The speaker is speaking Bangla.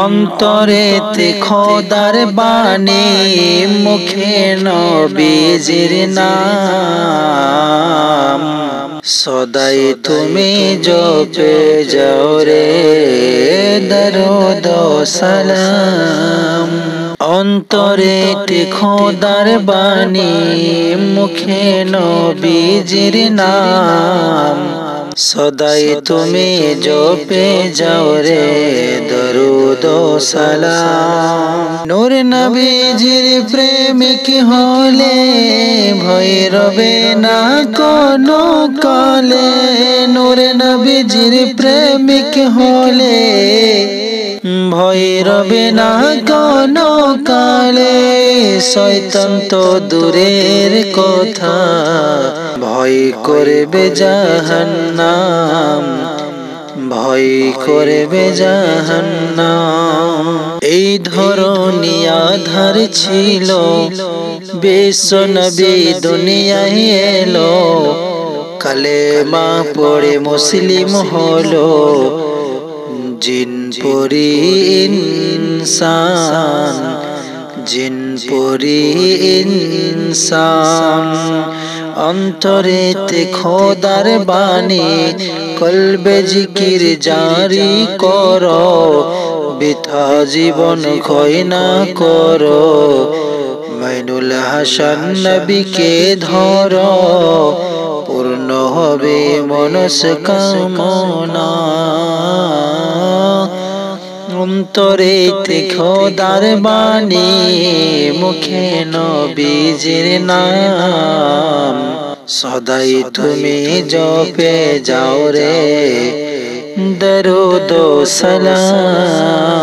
অন্তরেতে খোদার বাণী, মুখে নবীজির নাম। সদাই তুমি জপে যাও রে দরুদ ও সালাম। অন্তরেতে খোদার বাণী, মুখে নবীজির নাম। সদাই তুমি জপে যাও রে দরুদ ও সালাম। নূর নবীজির প্রেমিক হলে ভয় রবে না কোনো কালে। নূর নবীজির প্রেমিক হলে ভয় রবে না কোনো কালে। শয়তান তো দূরের কথা, ভয় করবে জাহান্নাম, ভয় করবে জাহান্নাম। এই ধরনী আধার ছিল, বিশ্ব নবী দুনিয়ায় এলো। কালেমা পড়ে মুসলিম হলো, জিন পরি ইনসান, জিন পরি ইনসান। অন্তরেতে খোদার বাণী, কলবে জিকির জারি করো। বৃথা জীবন ক্ষয় না করো, মাইনুল হাসান নবীকে ধরো। পূর্ণ হবে মনস্কামনা। অন্তরেতে খোদার বাণী, মুখে নবীজির নাম। সদাই তুমি জপে যাও রে দরুদ ও সালাম।